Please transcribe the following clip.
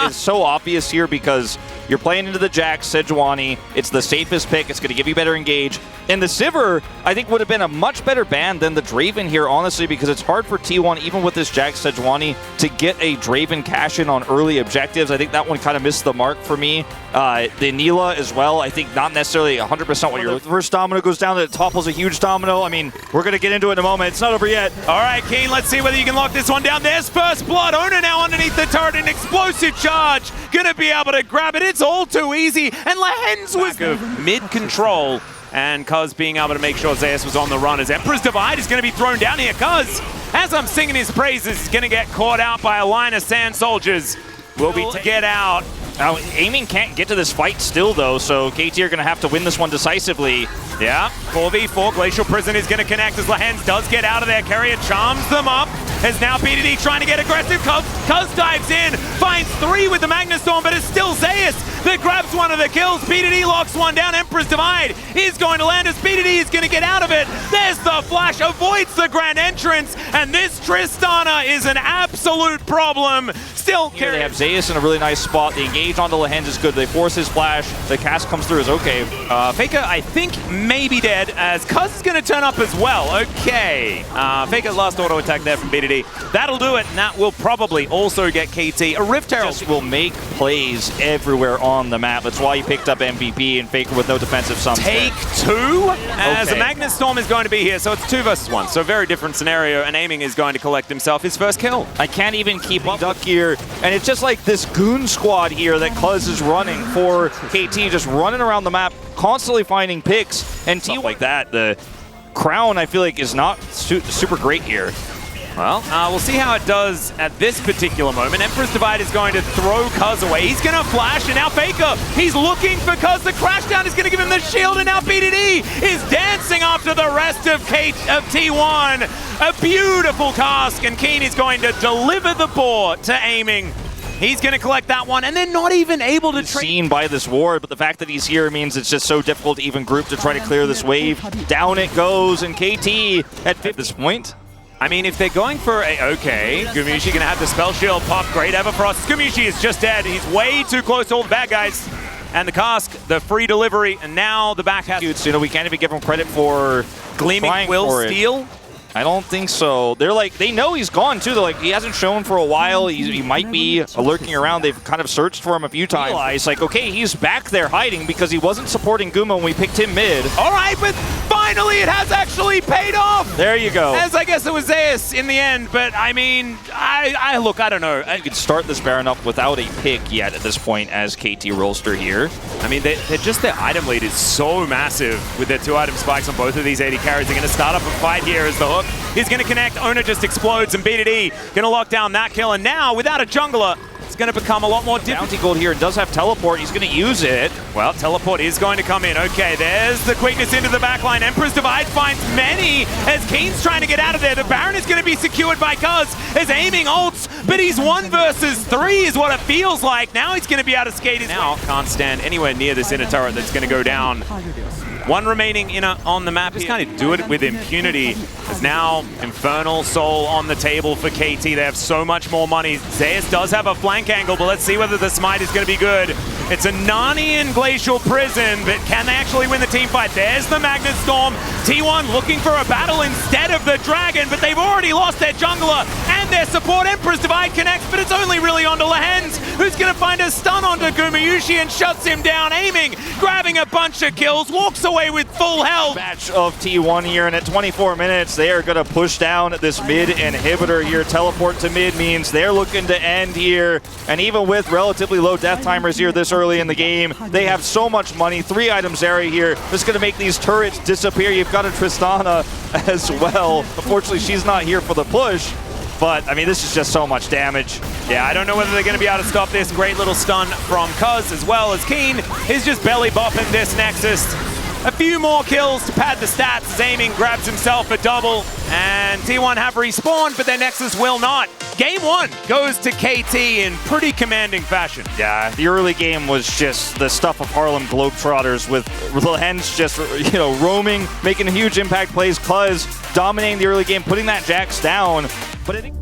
is so obvious here because you're playing into the Jax, Sejuani. It's the safest pick. It's going to give you better engage. And the Sivir, I think, would have been a much better ban than the Draven here, honestly, because it's hard for T1, even with this Jax Sejuani, to get a Draven cash-in on early objectives. I think that one kind of missed the mark for me. The Nila as well, I think not necessarily 100% what you're looking for. First domino goes down, it topples a huge domino. I mean, we're going to get into it in a moment. It's not over yet. All right, Keen, let's see whether you can lock this one down. There's first blood. Ona now underneath the turret, an explosive charge. Gonna be able to grab it. It's all too easy. And Lehens was mid-control. And Cuz being able to make sure Zeus was on the run as Emperor's Divide is going to be thrown down here. Cuz, as I'm singing his praises, is going to get caught out by a line of Sand Soldiers. Will be to get out. Now, Aiming can't get to this fight still, though, so KT are going to have to win this one decisively. Yeah, 4v4. Glacial Prison is going to connect as Lehens does get out of there. Carrier charms them up. As now BDD trying to get aggressive. Cuz dives in, finds 3 with the Magnustorm, but it's still Zeus that grabs one of the kills. BDD locks one down. Emperor's Divide is going to land as BDD is going to get out of it. There's the flash, avoids the grand entrance, and this Tristana is an absolute problem. Still, here they have Zeus in a really nice spot. The engage onto Lehens is good. They force his flash. The cast comes through is okay. Faker, I think, may be dead, as Cuz is going to turn up as well. Okay. Faker last auto attack there from BDD. That'll do it, and that will probably also get KT. A Rift Herald will make plays everywhere on the map. That's why he picked up MVP and Faker with no defensive sums. Take 2, as a Magnus Storm is going to be here, so it's 2 versus 1. So very different scenario, and Aiming is going to collect himself his first kill. I can't even keep up duck here, and it's just like this goon squad here that Cuz is running for KT, just running around the map, constantly finding picks, and T like that. The Crown, I feel like, is not super great here. Well, we'll see how it does at this particular moment. Emperor's Divide is going to throw Cuz away. He's going to flash, and now Faker, he's looking for Cuz. The crash down is going to give him the shield, and now BDD is dancing after the rest of T1. A beautiful cask, and Keen is going to deliver the board to Aiming. He's going to collect that one, and they're not even able to seen by this ward, but the fact that he's here means it's just so difficult to even group to try to clear this wave. Down it goes, and KT at this point. I mean, if they're going for a... Okay, Gumushi going to have the spell shield pop. Great Everfrost. Gumushi is just dead. He's way too close to all the bad guys. And the cask, the free delivery, and now the back has... You know, we can't even give him credit for Gleaming Will Steal. I don't think so. They're like, they know he's gone too. They're like, he hasn't shown for a while. He might be lurking around. They've kind of searched for him a few times. It's like, okay, he's back there hiding because he wasn't supporting Guma when we picked him mid. All right, but finally it has actually paid off. There you go. As I guess it was Zeus in the end, but I mean, look, I don't know. You could start this Baron up without a pick yet at this point as KT Rolster here. I mean, they're just, their item lead is so massive with their 2 item spikes on both of these AD carries. They're going to start up a fight here as the hook is going to connect. Ona just explodes, and BDD going to lock down that kill. And now, without a jungler, it's going to become a lot more difficult. Bounty Gold here does have teleport. He's going to use it. Well, teleport is going to come in. Okay, there's the quickness into the backline. Emperor's Divide finds many as Keen's trying to get out of there. The Baron is going to be secured by Cuz as Aiming ults, but he's 1 versus 3 is what it feels like. Now he's going to be able to skate his now. Can't stand anywhere near this inner turret that's going to go down. 1 remaining inner on the map. Just kind of do it with impunity. There's now Infernal Soul on the table for KT. They have so much more money. Zeus does have a flank angle, but let's see whether the smite is going to be good. It's a Narnian Glacial Prison, but can they actually win the team fight? There's the Magnus Storm. T1 looking for a battle instead of the Dragon, but they've already lost their jungler and their support. Emperor's Divide connects, but it's only really onto Lehens, who's going to find a stun onto Gumushi and shuts him down. Aiming, grabbing a bunch of kills, walks away with full health. Match of T1 here, and at 24 minutes, they are going to push down this mid inhibitor here. Teleport to mid means they're looking to end here, and even with relatively low death timers here this early in the game, they have so much money. 3 items area here. That's going to make these turrets disappear. You've got a Tristana as well. Unfortunately, she's not here for the push. But, I mean, this is just so much damage. Yeah, I don't know whether they're going to be able to stop this. Great little stun from Cuz, as well as Keen is just belly bopping this Nexus. A few more kills to pad the stats as Aiming grabs himself a double. And T1 have respawned, but their Nexus will not. Game 1 goes to KT in pretty commanding fashion. Yeah, the early game was just the stuff of Harlem Globetrotters with Lehens just, you know, roaming, making huge impact plays. Cuz dominating the early game, putting that Jax down. But I think